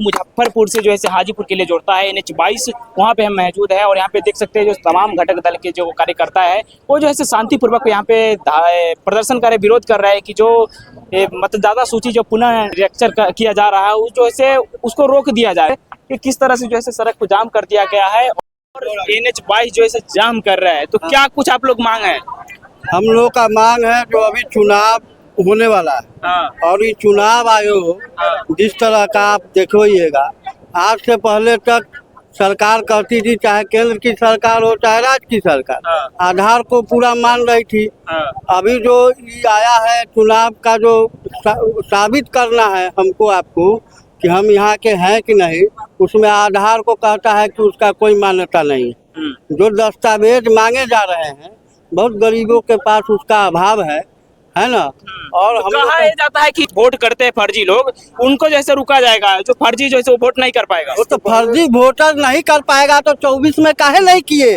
मुजफ्फरपुर से जो है हाजीपुर के लिए जोड़ता है NH-22, वहाँ पे हम मौजूद है और यहाँ पे देख सकते हैं जो तमाम घटक दल के जो कार्यकर्ता है वो जो है शांतिपूर्वक यहाँ पे प्रदर्शन कर विरोध कर रहे हैं कि जो मतदाता सूची जो पुनः रिएक्चर किया जा रहा है जो है उसको रोक दिया जाए। कि किस तरह से जो है सड़क को जाम कर दिया गया है और NH-22 जो है जाम कर रहा है, तो क्या कुछ आप लोग मांग है? हम लोग का मांग है जो अभी चुनाव होने वाला है और ये चुनाव आयोग जिस तरह का आप देखोइएगा, आज से पहले तक सरकार करती थी, चाहे केंद्र की सरकार हो चाहे राज्य की सरकार, आधार को पूरा मान रही थी। अभी जो ये आया है चुनाव का जो साबित करना है हमको आपको कि हम यहाँ के हैं कि नहीं, उसमें आधार को कहता है कि उसका कोई मान्यता नहीं है। जो दस्तावेज मांगे जा रहे हैं बहुत गरीबों के पास उसका अभाव है ना। और हम कहा जाता है कि वोट करते हैं फर्जी लोग, उनको जैसे रुका जाएगा, जो फर्जी जो है वो वोट नहीं कर पाएगा। वो तो फर्जी वोटर नहीं कर पाएगा तो 24 में काहे नहीं किए?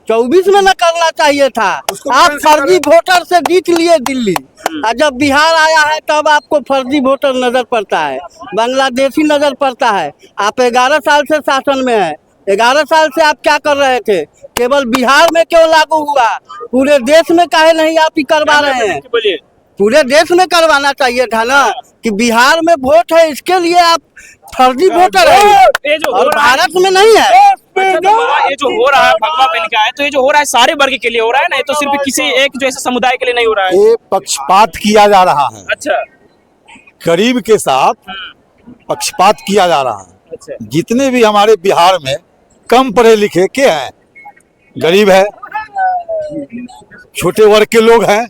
24 में न करना चाहिए था। आप फर्जी वोटर से जीत लिए दिल्ली, और जब बिहार आया है तब आपको फर्जी वोटर नजर पड़ता है, बांग्लादेशी नजर पड़ता है। आप 11 साल से शासन में है, 11 साल से आप क्या कर रहे थे? केवल बिहार में क्यों लागू हुआ? पूरे देश में काहे नहीं आप ही करवा रहे हैं? पूरे देश में करवाना चाहिए था ना कि बिहार में वोट है इसके लिए आप फर्जी वोटर है और भारत में नहीं है। ये जो हो रहा है भगवा पहन का है, तो ये जो हो रहा है सारे वर्ग के लिए हो रहा है ना, तो सिर्फ किसी एक जो है समुदाय के लिए नहीं हो रहा है। ये पक्षपात किया जा रहा है। अच्छा, गरीब के साथ पक्षपात किया जा रहा है। अच्छा, जितने भी हमारे बिहार में कम पढ़े लिखे के हैं, गरीब है, छोटे वर्ग के लोग हैं,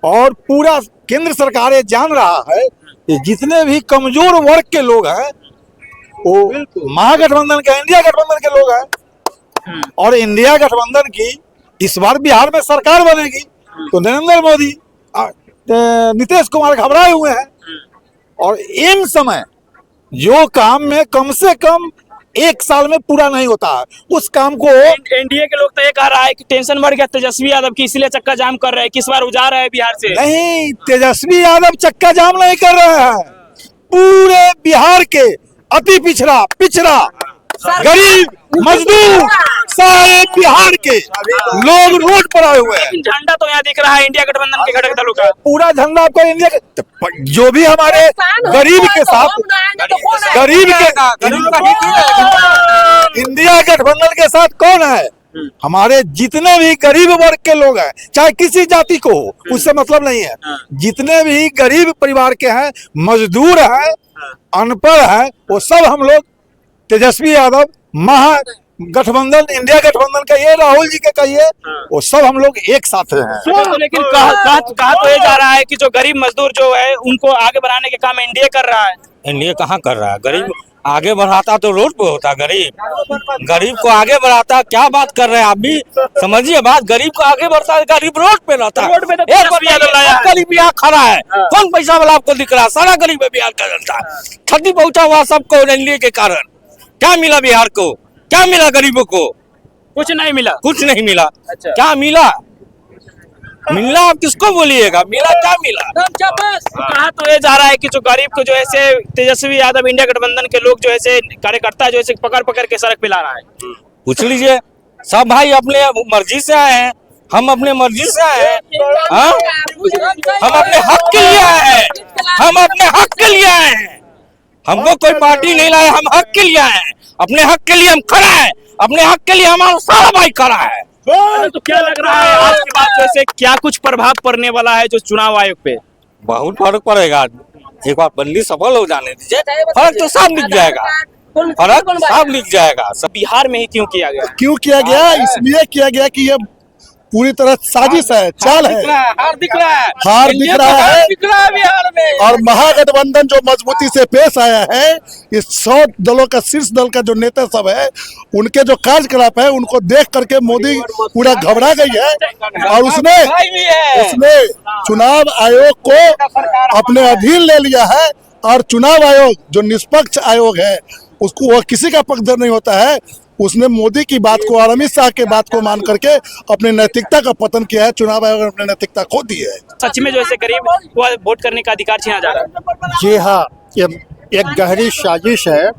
और पूरा केंद्र सरकार ये जान रहा है कि जितने भी कमजोर वर्ग के लोग हैं वो महागठबंधन के, इंडिया गठबंधन के लोग हैं। और इंडिया गठबंधन की इस बार बिहार में सरकार बनेगी तो नरेंद्र मोदी, नीतीश कुमार घबराए हुए हैं। और इन समय जो काम में कम से कम 1 साल में पूरा नहीं होता है, उस काम को एनडीए के लोग तो ये कह रहा है कि टेंशन बढ़ गया तेजस्वी यादव की, इसलिए चक्का जाम कर रहे हैं, किस बार उजा रहे हैं बिहार से। नहीं, तेजस्वी यादव चक्का जाम नहीं कर रहे हैं। पूरे बिहार के अति पिछड़ा गरीब मजदूर सारे बिहार के लोग रोड पर आए हुए हैं। झंडा तो यहाँ दिख रहा है इंडिया गठबंधन के घटक दलों का। पूरा झंडा आपको इंडिया जो भी हमारे गरीब के साथ, गरीब के इंडिया गठबंधन के साथ कौन है? हमारे जितने भी गरीब वर्ग के लोग हैं, चाहे किसी जाति को हो, उससे मतलब नहीं है। जितने भी गरीब परिवार के हैं, मजदूर हैं, अनपढ़ हैं, वो सब हम लोग तेजस्वी यादव, महागठबंधन, इंडिया गठबंधन का ये राहुल जी के कहिए, वो सब हम लोग एक साथ हैं। तो लेकिन कहा तो ये जा रहा है कि जो गरीब मजदूर जो है उनको आगे बढ़ाने के काम एनडीए कर रहा है। एनडीए कहाँ कर रहा है? गरीब आगे बढ़ाता तो रोड पे होता। गरीब को आगे बढ़ाता। क्या बात कर रहे हैं आप भी? समझिए बात, गरीब को आगे बढ़ता है, गरीब रोड पे रहता है। गरीब यहाँ खड़ा है, कौन पैसा वाला आपको दिख रहा है? सारा गरीब है बिहार का जनता। क्षति पहुंचा हुआ सबको एनडीए के कारण। क्या मिला बिहार को? क्या मिला गरीबों को? कुछ नहीं मिला, कुछ नहीं मिला। अच्छा, क्या मिला? मिला आप किसको बोलिएगा? मिला क्या मिला? कहा तो ये जा रहा है कि जो गरीब को जो है तेजस्वी यादव, इंडिया गठबंधन के लोग जो है कार्यकर्ता जो है पकड़ के सड़क पे ला रहा है। पूछ लीजिए, सब भाई अपने मर्जी से आए हैं, हम अपने मर्जी से आए हैं। हम अपने हक के लिए आए हैं, हम अपने हक के लिए आए हैं। हमको कोई पार्टी नहीं लाया, हम हक के लिए आए हैं। अपने हक के लिए हम खड़ा है, अपने हक के लिए हमारा सारा भाई खड़ा है। तो क्या लग रहा है आज के बाद जैसे क्या कुछ प्रभाव पड़ने वाला है जो चुनाव आयोग पे? बहुत फर्क पड़ेगा। एक बार बदली सफल हो जाने दीजिए, फर्क तो साफ दिख जाएगा। फर्क साफ दिख जाएगा। सब बिहार में ही क्यों किया गया? क्यों किया गया? इसलिए किया गया कि ये पूरी तरह साजिश है, चाल है। हार दिख रहा है, हार दिख रहा है बिहार में। और महागठबंधन जो मजबूती से पेश आया है, इस 100 दलों का शीर्ष दल का जो नेता सब है, उनके जो कार्यकलाप है उनको देख करके मोदी पूरा घबरा गई है। और उसने चुनाव आयोग को अपने अधीन ले लिया है। और चुनाव आयोग जो निष्पक्ष आयोग है, उसको वह किसी का पक्षधर नहीं होता है। उसने मोदी की बात को और अमित शाह के बात को मान करके अपनी नैतिकता का पतन किया है। चुनाव आयोग ने अपनी नैतिकता खो दी है। सच में जो है गरीब को वोट करने का अधिकार छीना जा रहा है। जी हाँ, ये एक गहरी साजिश है।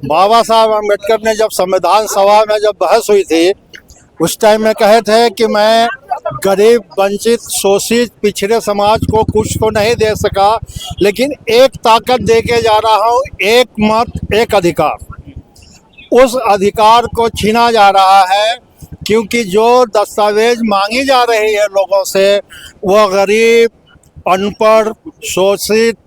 बाबा साहब अम्बेडकर ने जब संविधान सभा में जब बहस हुई थी, उस टाइम में कहे थे कि मैं गरीब, वंचित, शोषित, पिछड़े समाज को कुछ तो नहीं दे सका, लेकिन एक ताकत दे के जा रहा हूँ, एक मत एक अधिकार। उस अधिकार को छीना जा रहा है, क्योंकि जो दस्तावेज मांगी जा रही है लोगों से, वो गरीब, अनपढ़, शोषित,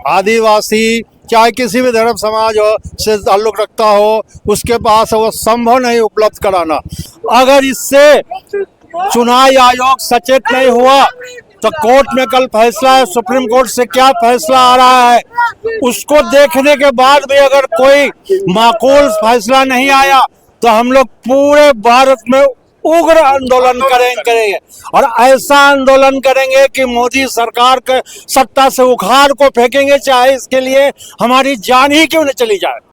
आदिवासी, चाहे किसी भी धर्म समाज हो से ताल्लुक रखता हो, उसके पास वो संभव नहीं उपलब्ध कराना। अगर इससे चुनाव आयोग सचेत नहीं हुआ तो कोर्ट में कल फैसला है, सुप्रीम कोर्ट से क्या फैसला आ रहा है, उसको देखने के बाद भी अगर कोई माकूल फैसला नहीं आया तो हम लोग पूरे भारत में उग्र आंदोलन करेंगे और ऐसा आंदोलन करेंगे कि मोदी सरकार के सत्ता से उखाड़ को फेंकेंगे, चाहे इसके लिए हमारी जान ही क्यों न चली जाए।